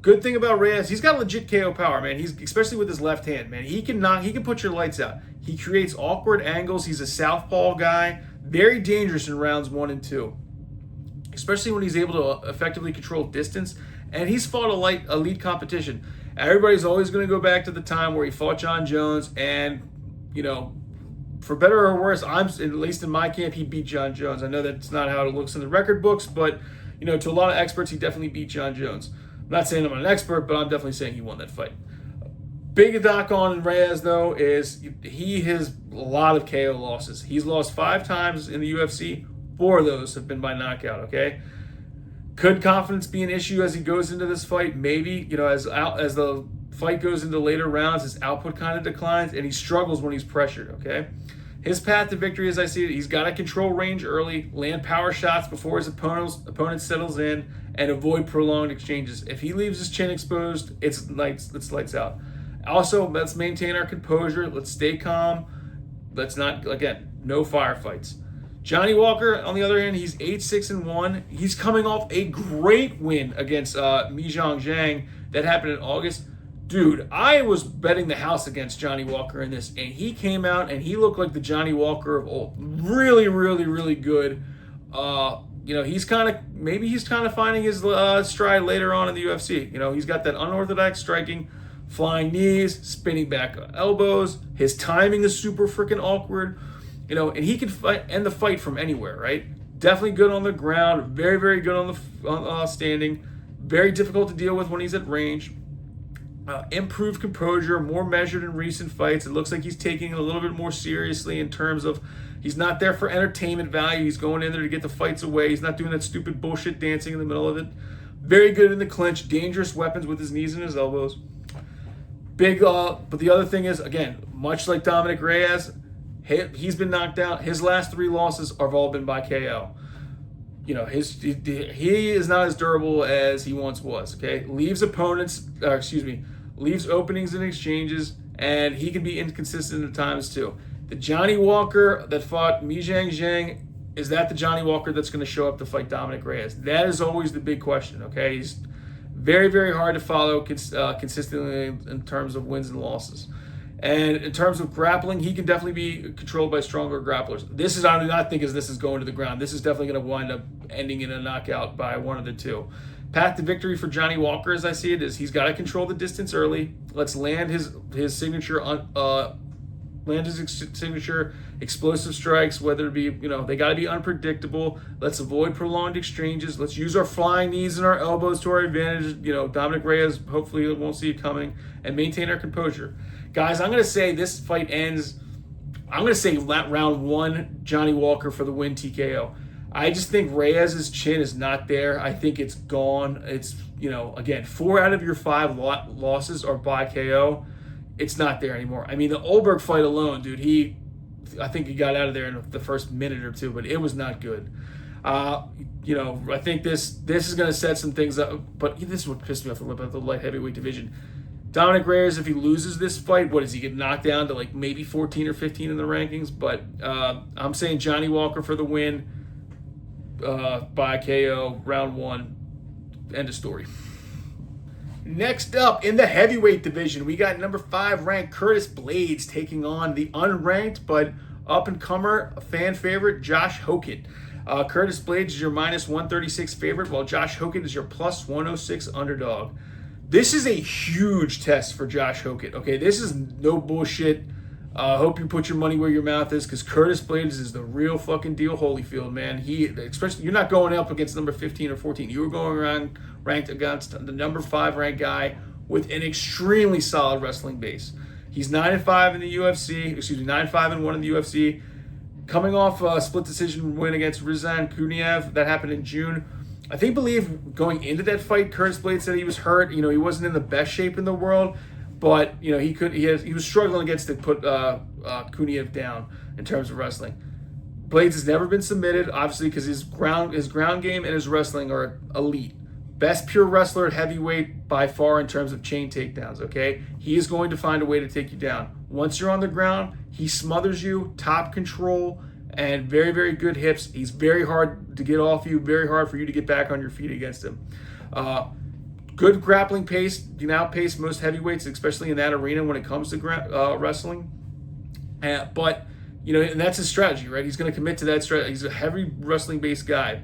A: Good thing about Reyes, he's got legit KO power, man. He's especially with his left hand, man. He can put your lights out. He creates awkward angles. He's a southpaw guy. Very dangerous in rounds 1 and 2. Especially when he's able to effectively control distance. And he's fought elite competition. Everybody's always going to go back to the time where he fought John Jones, and, for better or worse, at least in my camp, he beat John Jones. I know that's not how it looks in the record books, but, to a lot of experts, he definitely beat John Jones. I'm not saying I'm an expert, but I'm definitely saying he won that fight. Big knock on Reyes, though, is he has a lot of KO losses. He's lost 5 times in the UFC. 4 of those have been by knockout, okay? Could confidence be an issue as he goes into this fight? Maybe. As the fight goes into later rounds, his output kind of declines, and he struggles when he's pressured, okay? His path to victory, as I see it, he's got to control range early, land power shots before his opponent settles in, and avoid prolonged exchanges. If he leaves his chin exposed, it's lights out. Also, let's maintain our composure. Let's stay calm. Let's not, again, no firefights. Johnny Walker, on the other hand, he's 8-6-1. He's coming off a great win against Mijang Zhang that happened in August. Dude, I was betting the house against Johnny Walker in this, and he came out and he looked like the Johnny Walker of old. Really, really, really good. He's kind of finding his stride later on in the UFC. He's got that unorthodox striking, flying knees, spinning back elbows. His timing is super freaking awkward. And he can end the fight from anywhere, right? Definitely good on the ground, very, very good on the standing. Very difficult to deal with when he's at range. Improved composure, more measured in recent fights. It looks like he's taking it a little bit more seriously in terms of he's not there for entertainment value. He's going in there to get the fights away. He's not doing that stupid bullshit dancing in the middle of it. Very good in the clinch, dangerous weapons with his knees and his elbows. But the other thing is, again, much like Dominick Reyes, he's been knocked out. His last 3 losses have all been by KO. You know, he is not as durable as he once was. Okay, leaves openings in exchanges, and he can be inconsistent at times too. The Johnny Walker that fought Mi Zhang, is that the Johnny Walker that's going to show up to fight Dominick Reyes? That is always the big question. Okay, he's very, very hard to follow consistently in terms of wins and losses. And in terms of grappling, he can definitely be controlled by stronger grapplers. I do not think this is going to the ground. This is definitely going to wind up ending in a knockout by one of the two. Path to victory for Johnny Walker, as I see it, is he's got to control the distance early. Let's land his signature signature explosive strikes, whether it be, they got to be unpredictable. Let's avoid prolonged exchanges. Let's use our flying knees and our elbows to our advantage. Dominick Reyes hopefully won't see it coming, and maintain our composure. Guys, I'm going to say this fight ends, I'm going to say round 1, Johnny Walker for the win, TKO. I just think Reyes' chin is not there. I think it's gone. It's, again, 4 out of your 5 losses are by KO. It's not there anymore. I mean, the Ulberg fight alone, dude, I think he got out of there in the first minute or 2, but it was not good. I think this is going to set some things up, but this is what pissed me off about the light heavyweight division. Dominick Reyes, if he loses this fight, what does he get knocked down to, like maybe 14 or 15 in the rankings? But I'm saying Johnny Walker for the win by KO, round 1, end of story. Next up, in the heavyweight division, we got number 5 ranked Curtis Blaydes taking on the unranked but up-and-comer fan favorite Josh Hokit. Curtis Blaydes is your minus 136 favorite, while Josh Hokit is your plus 106 underdog. This is a huge test for Josh Hokit. Okay, this is no bullshit. Hope you put your money where your mouth is, because Curtis Blaydes is the real fucking deal, Holyfield, man. Especially, you're not going up against number 15 or 14. You were going around ranked against the number 5 ranked guy with an extremely solid wrestling base. He's 9-5 in the UFC. 9-5-1 in the UFC. Coming off a split decision win against Rizan Kuniev that happened in June. I believe going into that fight, Curtis Blaydes said he was hurt. He wasn't in the best shape in the world, but he was struggling to put Kuniev down in terms of wrestling. Blaydes has never been submitted, obviously, because his ground game and his wrestling are elite. Best pure wrestler at heavyweight by far in terms of chain takedowns. Okay, he is going to find a way to take you down. Once you're on the ground, he smothers you, top control, and very, very good hips. He's very hard to get off you, very hard for you to get back on your feet against him. Good grappling pace. You can outpace most heavyweights, especially in that arena when it comes to wrestling. But, and that's his strategy, right? He's going to commit to that strategy. He's a heavy wrestling-based guy.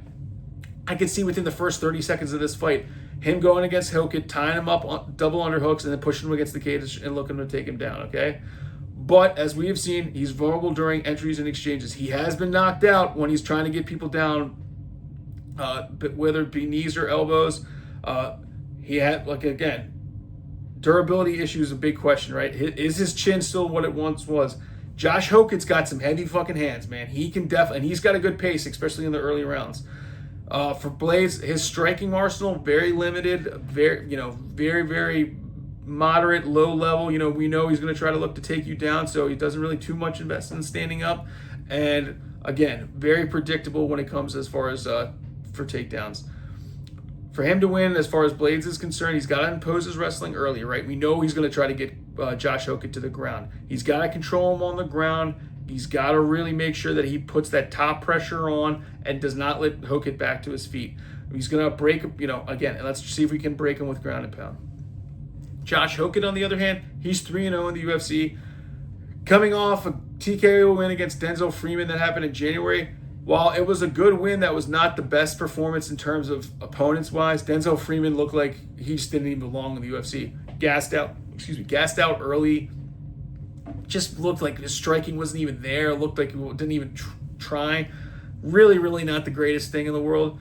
A: I could see within the first 30 seconds of this fight, him going against Hokit, tying him up on double underhooks, and then pushing him against the cage and looking to take him down, okay? But as we have seen, he's vulnerable during entries and exchanges. He has been knocked out when he's trying to get people down, whether it be knees or elbows. He had, again, durability issue is a big question, right? Is his chin still what it once was? Josh Hokit's got some heavy fucking hands, man. He can definitely, and he's got a good pace, especially in the early rounds. For Blaydes, his striking arsenal, very limited, very, very moderate, low level. We know he's going to try to look to take you down, so he doesn't really too much invest in standing up. And again, very predictable when it comes as far as for takedowns. For him to win, as far as Blaydes is concerned, he's got to impose his wrestling early, right? We know he's going to try to get Josh Hokit to the ground. He's got to control him on the ground. He's got to really make sure that he puts that top pressure on and does not let Hokit back to his feet. He's going to break, again, and let's see if we can break him with ground and pound. Josh Hokit, on the other hand, he's 3-0 in the UFC. Coming off a TKO win against Denzel Freeman that happened in January. While it was a good win, that was not the best performance in terms of opponents-wise. Denzel Freeman looked like he just didn't even belong in the UFC. Gassed out early. Just looked like his striking wasn't even there. Looked like he didn't even try. Really, really not the greatest thing in the world.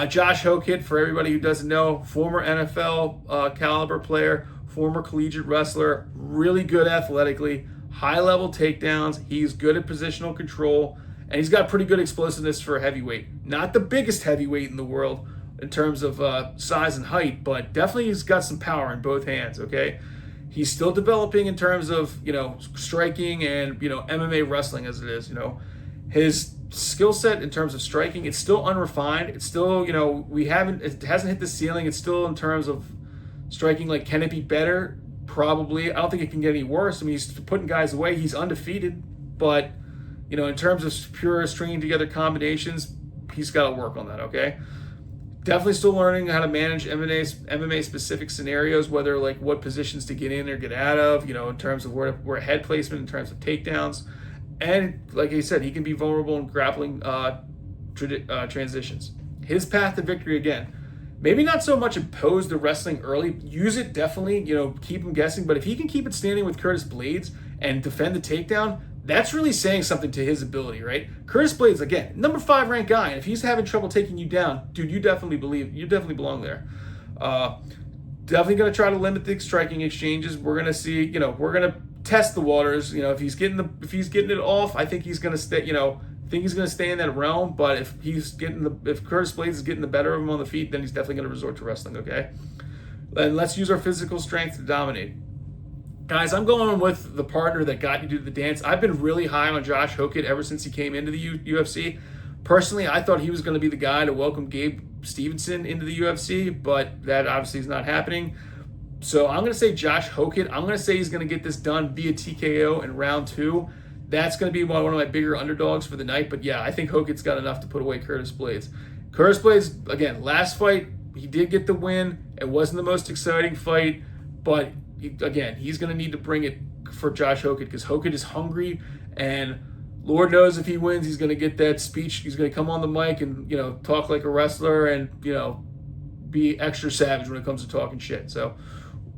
A: Josh Hokit, for everybody who doesn't know, former NFL caliber player, former collegiate wrestler, really good athletically, high-level takedowns. He's good at positional control, and he's got pretty good explosiveness for a heavyweight. Not the biggest heavyweight in the world in terms of size and height, but definitely he's got some power in both hands, okay? He's still developing in terms of, striking and, MMA wrestling as it is, His skill set in terms of striking, it's still unrefined. It's still, it hasn't hit the ceiling. It's still in terms of striking, like, can it be better? Probably. I don't think it can get any worse. I mean, he's putting guys away. He's undefeated, but, in terms of pure stringing together combinations, he's got to work on that, okay? Definitely still learning how to manage MMA specific scenarios, whether like what positions to get in or get out of, in terms of where head placement, in terms of takedowns. And like I said, he can be vulnerable in grappling transitions. His path to victory, again, maybe not so much impose the wrestling early. Use it definitely, keep him guessing. But if he can keep it standing with Curtis Blades and defend the takedown, that's really saying something to his ability, right? Curtis Blades, again, number 5 ranked guy. And if he's having trouble taking you down, dude, you definitely belong there. Definitely going to try to limit the striking exchanges. We're going to see, we're going to test the waters. If he's getting it off, I think he's going to stay, he's going to stay in that realm. But if Curtis Blades is getting the better of him on the feet, then he's definitely going to resort to wrestling, okay? And let's use our physical strength to dominate. Guys, I'm going with the partner that got you to the dance. I've been really high on Josh Hokett ever since he came into the UFC. Personally, I thought he was going to be the guy to welcome Gabe Stevenson into the UFC, but that obviously is not happening. So I'm going to say Josh Hokett. I'm going to say he's going to get this done via TKO in round 2. That's going to be one of my bigger underdogs for the night. But yeah, I think Hokett's got enough to put away Curtis Blades. Curtis Blades, again, last fight, he did get the win. It wasn't the most exciting fight, but again, he's going to need to bring it for Josh Hokett because Hokett is hungry, and Lord knows if he wins, he's going to get that speech. He's going to come on the mic and, talk like a wrestler and, be extra savage when it comes to talking shit. So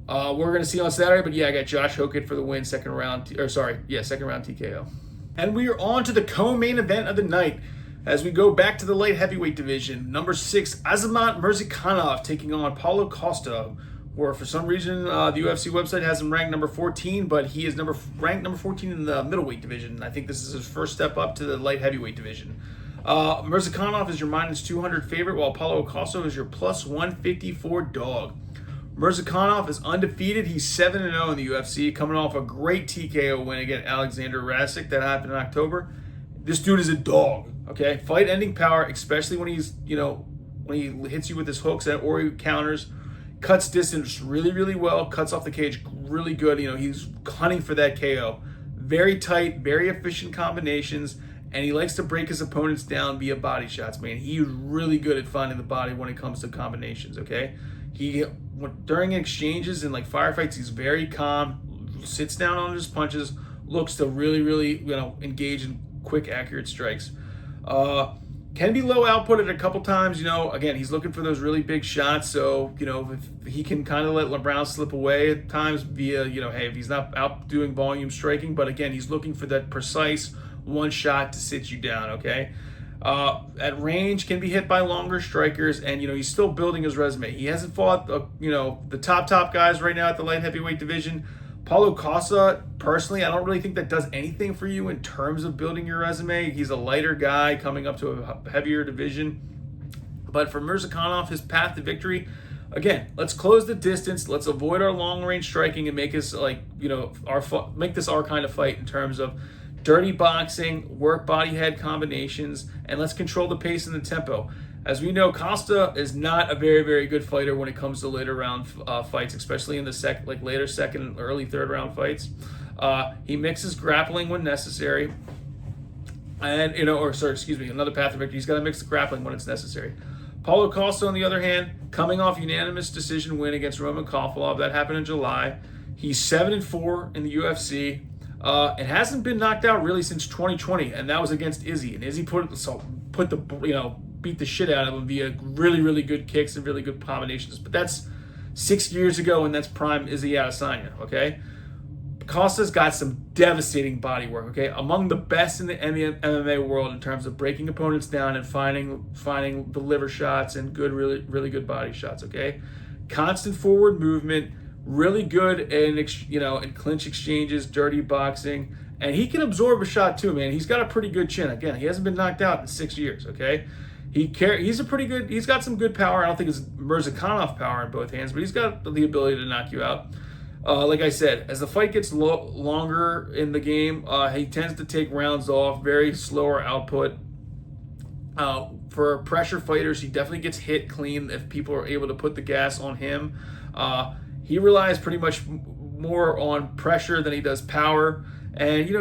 A: we're going to see on Saturday, but yeah, I got Josh Hokett for the win, second round TKO. And we are on to the co-main event of the night as we go back to the light heavyweight division. Number 6, Azamat Murzakanov taking on Paulo Costa, where for some reason the UFC website has him ranked number 14, but he is ranked number 14 in the middleweight division. I think this is his first step up to the light heavyweight division. Murzakanov is your minus 200 favorite, while Paulo Costa is your plus 154 dog. Murzakanov is undefeated. He's 7-0 in the UFC, coming off a great TKO win against Alexander Rasik that happened in October. This dude is a dog, okay? Fight-ending power, especially when he's, when he hits you with his hooks or he counters. Cuts distance really, really well. Cuts off the cage really good. He's hunting for that KO. Very tight, very efficient combinations, and he likes to break his opponents down via body shots, man. He's really good at finding the body when it comes to combinations, okay? During exchanges and like firefights, he's very calm, sits down on his punches, looks to really, really, engage in quick, accurate strikes. Can be low output at a couple times, again, he's looking for those really big shots. So, if he can kind of let LeBron slip away at times via, if he's not out doing volume striking, but again, he's looking for that precise one shot to sit you down, okay? At range, can be hit by longer strikers, and, he's still building his resume. He hasn't fought, the top guys right now at the light heavyweight division. Paulo Costa, personally, I don't really think that does anything for you in terms of building your resume. He's a lighter guy coming up to a heavier division. But for Murzakanov, his path to victory, again, let's close the distance. Let's avoid our long-range striking and make us make this our kind of fight in terms of dirty boxing, work body-head combinations, and let's control the pace and the tempo. As we know, Costa is not a very, very good fighter when it comes to later round fights, especially in the later second and early third round fights. He mixes grappling when necessary, and another path to victory. He's got to mix the grappling when it's necessary. Paulo Costa, on the other hand, coming off unanimous decision win against Roman Kovalev that happened in July. He's 7-4 in the UFC. It hasn't been knocked out really since 2020, and that was against Izzy. And Izzy beat the shit out of him via really, really good kicks and really good combinations. But that's 6 years ago, and that's prime Izzy Adesanya, okay? Costa's got some devastating body work, okay? Among the best in the MMA world in terms of breaking opponents down and finding the liver shots and good, really, really good body shots, okay? Constant forward movement, really good in clinch exchanges, dirty boxing, and he can absorb a shot too, man. He's got a pretty good chin. Again, he hasn't been knocked out in 6 years, okay? He's got some good power. I don't think it's Murzakanov power in both hands, but he's got the ability to knock you out. Like I said, as the fight gets longer in the game, he tends to take rounds off, very slower output. For pressure fighters, he definitely gets hit clean if people are able to put the gas on him. He relies pretty much more on pressure than he does power. And, he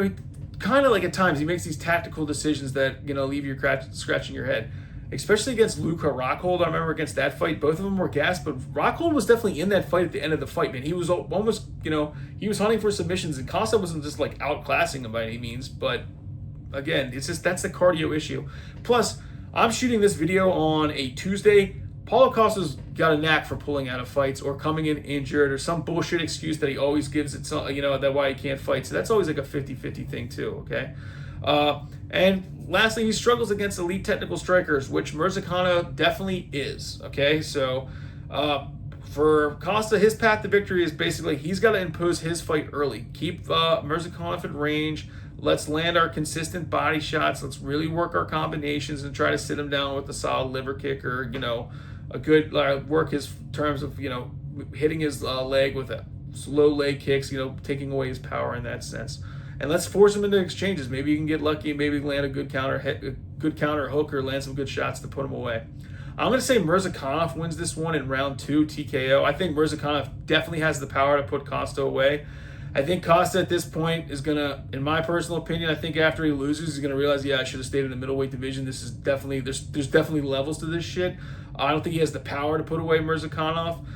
A: kind of like at times, he makes these tactical decisions that, leave you scratching your head. Especially against Luque Rockhold. I remember against that fight, both of them were gassed, but Rockhold was definitely in that fight at the end of the fight, man. He was almost, he was hunting for submissions, and Costa wasn't just like outclassing him by any means, but again, that's the cardio issue. Plus, I'm shooting this video on a Tuesday. Paulo Costa's got a knack for pulling out of fights or coming in injured or some bullshit excuse that he always gives it, that why he can't fight. So that's always like a 50-50 thing too, okay? And lastly, he struggles against elite technical strikers, which Mirzakhanov definitely is, okay? So for Costa, his path to victory is basically he's got to impose his fight early. Keep Mirzakhanov at range. Let's land our consistent body shots. Let's really work our combinations and try to sit him down with a solid liver kick or, a good work his terms of, hitting his leg with slow leg kicks, taking away his power in that sense. And let's force him into exchanges. Maybe you can get lucky, maybe land a good counter hook or land some good shots to put him away. I'm going to say Mirzakhanov wins this one in round 2 TKO. I think Mirzakhanov definitely has the power to put Costa away. I think Costa at this point is going to, in my personal opinion, I think after he loses, he's going to realize, I should have stayed in the middleweight division. This is definitely, there's definitely levels to this shit. I don't think he has the power to put away Mirzakhanov.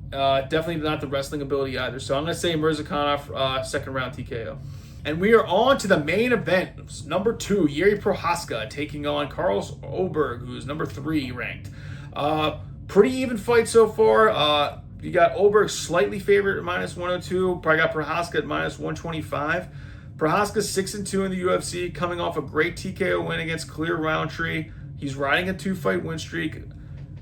A: Definitely not the wrestling ability either. So I'm going to say Mirzakhanov, second round TKO. And we are on to the main event. Number 2, Jiri Procházka taking on Carlos Ulberg, who's number 3 ranked. Pretty even fight so far. You got Ulberg slightly favored at -102. Probably got Procházka at -125. Procházka's 6-2 in the UFC, coming off a great TKO win against Clear Roundtree. He's riding a 2-fight win streak.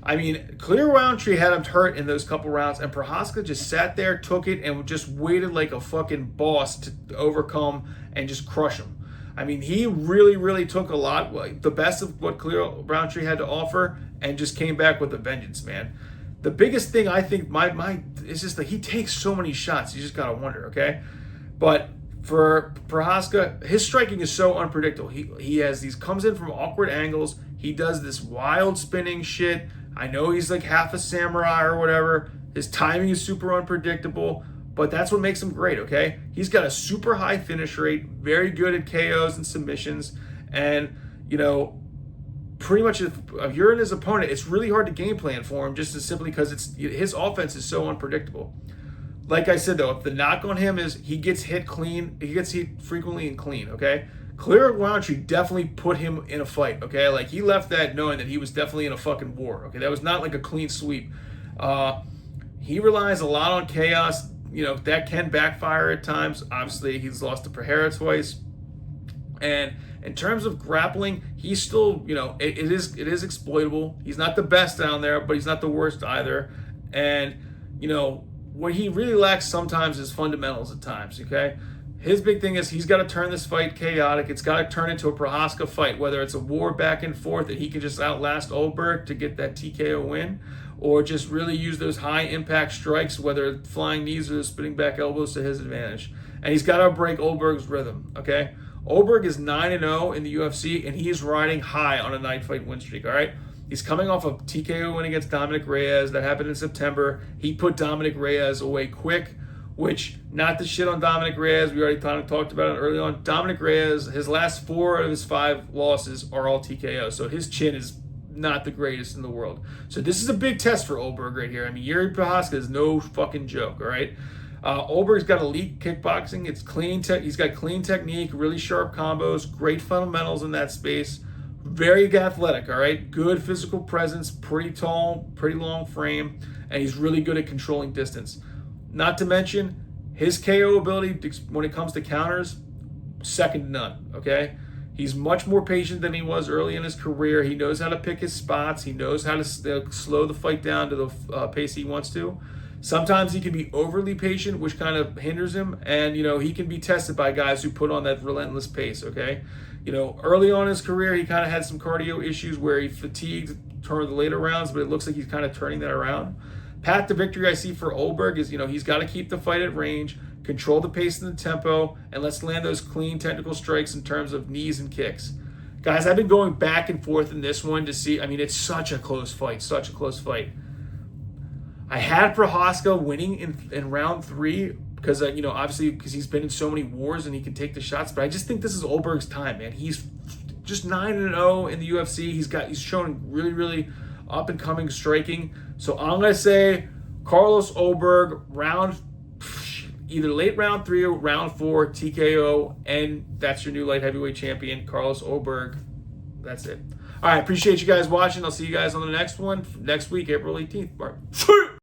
A: I mean, Clear Roundtree had him hurt in those couple rounds, and Procházka just sat there, took it, and just waited like a fucking boss to overcome and just crush him. I mean, he really, really took a lot, like the best of what Clear Roundtree had to offer, and just came back with a vengeance, man. The biggest thing I think is just that he takes so many shots. You just gotta wonder, okay? But for Procházka, his striking is so unpredictable. He has these comes in from awkward angles. He does this wild spinning shit. I know he's like half a samurai or whatever. His timing is super unpredictable, but that's what makes him great, okay? He's got a super high finish rate, very good at KOs and submissions, and pretty much if you're in his opponent, it's really hard to game plan for him just as simply because his offense is so unpredictable. Like I said though, if the knock on him is he gets hit clean, he gets hit frequently and clean, okay? Clear Roundtree definitely put him in a fight, okay? Like he left that knowing that he was definitely in a fucking war, okay? That was not like a clean sweep. He relies a lot on chaos, that can backfire at times. Obviously, he's lost to Pereira twice. And in terms of grappling, he's still, it is exploitable. He's not the best down there, but he's not the worst either. And, what he really lacks sometimes is fundamentals at times, okay? His big thing is he's got to turn this fight chaotic. It's got to turn into a Procházka fight, whether it's a war back and forth that he can just outlast Ulberg to get that TKO win, or just really use those high impact strikes, whether flying knees or spinning back elbows to his advantage. And he's got to break Ulberg's rhythm, okay? Ulberg is 9-0 in the UFC, and he is riding high on a 9-fight win streak, all right? He's coming off a TKO win against Dominick Reyes. That happened in September. He put Dominick Reyes away quick, which, not to shit on Dominick Reyes, we already talked about it early on. Dominick Reyes, his last 4 of his 5 losses are all TKO, so his chin is not the greatest in the world. So this is a big test for Ulberg right here. I mean, Jiri Procházka is no fucking joke, all right? Ulberg's got elite kickboxing. It's clean. He's got clean technique, really sharp combos, great fundamentals in that space. Very athletic, all right? Good physical presence, pretty tall, pretty long frame, and he's really good at controlling distance. Not to mention, his KO ability when it comes to counters, second to none, okay? He's much more patient than he was early in his career. He knows how to pick his spots. He knows how to slow the fight down to the pace he wants to. Sometimes he can be overly patient, which kind of hinders him, and he can be tested by guys who put on that relentless pace, okay? Early on in his career, he kind of had some cardio issues where he fatigued toward the later rounds, but it looks like he's kind of turning that around. Path to victory I see for Ulberg is, he's got to keep the fight at range, control the pace and the tempo, and let's land those clean technical strikes in terms of knees and kicks. Guys, I've been going back and forth in this one to see, it's such a close fight, I had Procházka winning in round 3 because, obviously because he's been in so many wars and he can take the shots, but I just think this is Ulberg's time, man. He's just 9-0 in the UFC. He's shown really, really up-and-coming striking. So I'm going to say Carlos Ulberg, either late round 3 or round 4, TKO, and that's your new light heavyweight champion, Carlos Ulberg. That's it. All right, appreciate you guys watching. I'll see you guys on the next one next week, April 18th. Bye.